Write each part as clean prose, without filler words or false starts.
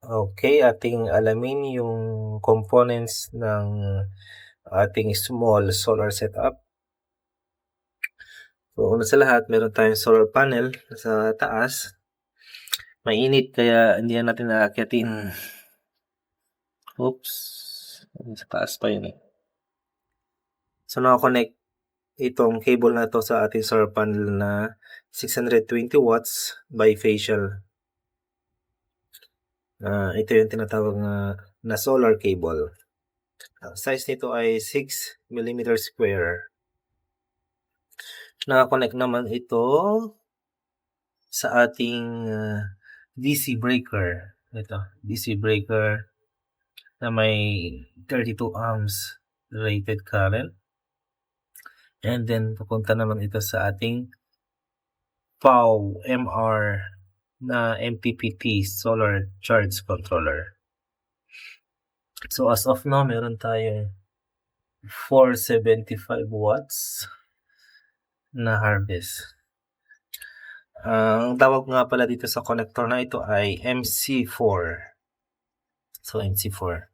Okay, ating alamin yung components ng ating small solar setup. So, una sa lahat, meron tayong solar panel sa taas. Mainit kaya hindi na natin aakyatin. Oops, sa taas pa yun eh. So, nakakonect itong cable na to sa ating solar panel na 620 watts bifacial. Ito yung tinatawag na solar cable. Size nito ay 6 mm square. Nakakonect naman ito sa ating DC breaker. Ito, DC breaker na may 32 amps rated current. And then, papunta naman ito sa ating POW-MR na MPPT solar charge controller. So, as of now, meron tayong 475 watts na harvest. Ang tawag nga pala dito sa connector na ito ay MC4. So, MC4.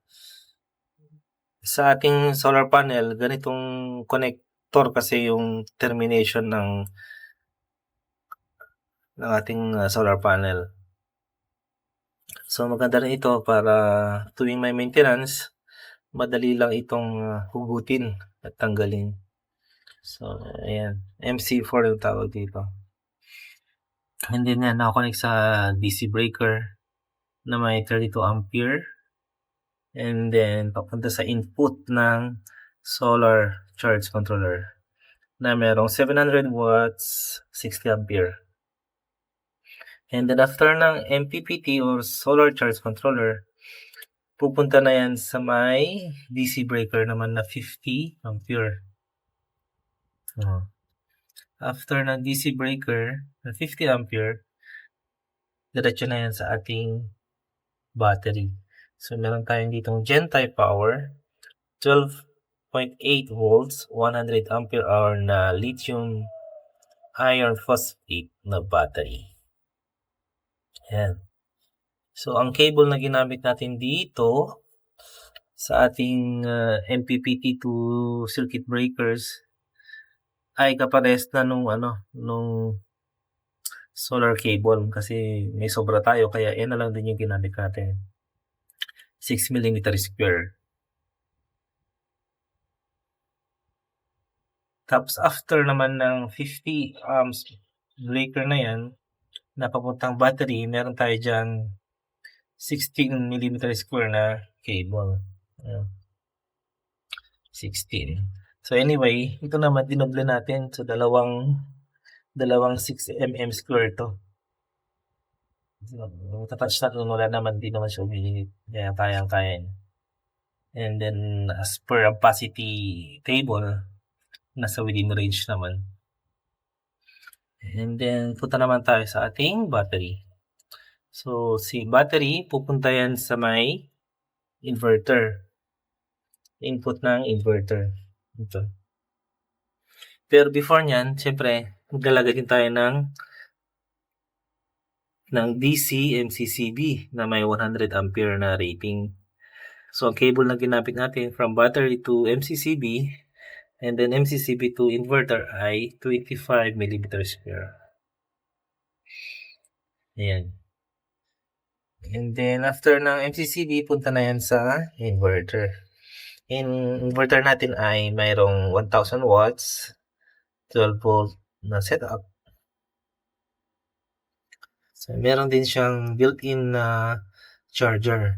Sa ating solar panel, ganitong connector kasi yung termination ng ating solar panel. So, maganda rin ito para tuwing may maintenance, madali lang itong hugutin at tanggalin. So, ayan. MC4 yung tawag dito. And then yan, nakakonect sa DC breaker na may 32 ampere. And then, papunta sa input ng solar charge controller na merong 700 watts, 60 ampere. And then, after ng MPPT or solar charge controller, pupunta na yan sa may DC breaker naman na 50 ampere. After ng DC breaker na 50 ampere, diretso na yan sa ating battery. So, meron tayong ditong Gen-type power, 12.8 volts, 100 ampere hour na lithium iron phosphate na battery. Ayan. So, ang cable na ginamit natin dito sa ating MPPT to circuit breakers ay kapares na nung solar cable kasi may sobra tayo kaya yan na lang din yung ginamit natin. 6 mm square. Tapos after naman ng 50 amps breaker na yan, na papuntang battery, meron tayo dyan 16 mm square na cable. 16. So anyway, ito naman dinoble natin sa dalawang 6 mm square to. Touch natin, wala naman, di naman siya umiinit. Kaya kayang-kaya. And then, as per capacity table, nasa within range naman. And then, punta naman tayo sa ating battery. So, si battery, pupunta yan sa may inverter. Input ng inverter. Ito. Pero before nyan, syempre, maglalagay din tayo ng DC MCCB na may 100 ampere na rating. So, ang cable na ginamit natin from battery to MCCB and then MCCB to inverter ay 25 mm square. Ayan. And then, after ng MCCB, punta na yan sa inverter. Inverter natin ay mayroong 1,000 watts, 12 volt na setup. So, meron din siyang built-in na charger.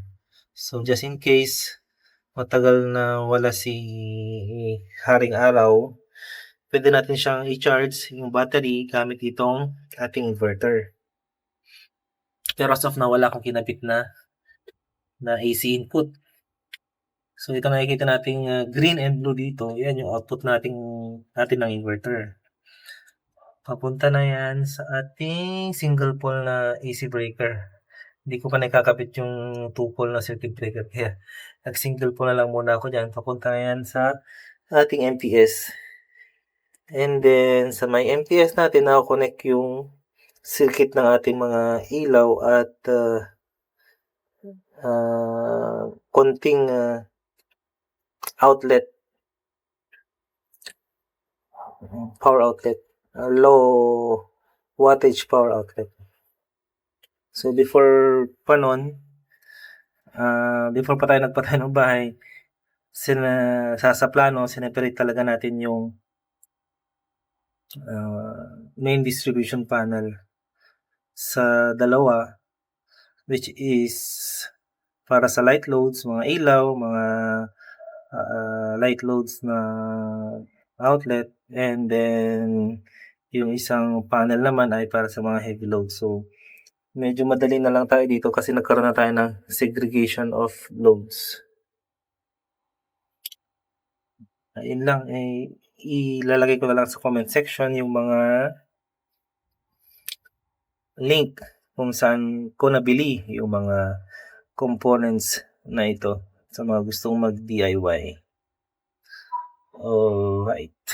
So, just in case matagal na wala si Haring Araw, pwede natin siyang i-charge yung battery gamit itong ating inverter. Pero as of now, wala akong kinabit na AC input. So, ito nakikita nating green and blue dito. Yan yung output natin ng inverter. Papunta na yan sa ating single pole na AC breaker. Hindi ko pa nakakabit yung 2-pole na circuit breaker. Kaya, nag-single pole na lang muna ako dyan. Papunta na yan sa ating MPS. And then, sa may MPS natin, nakakonect yung circuit ng ating mga ilaw at konting outlet, power outlet, low wattage power outlet. So before pa nun, before pa tayo nagpatayo ng bahay, sa plano, sineperate talaga natin yung main distribution panel sa dalawa, which is para sa light loads, mga ilaw, mga light loads na outlet, and then yung isang panel naman ay para sa mga heavy loads. So medyo madali na lang tayo dito kasi nagkaroon na tayo ng segregation of loads. Ayun lang, ilalagay ko na lang sa comment section yung mga link kung saan ko nabili yung mga components na ito sa mga gustong mag-DIY. Alright.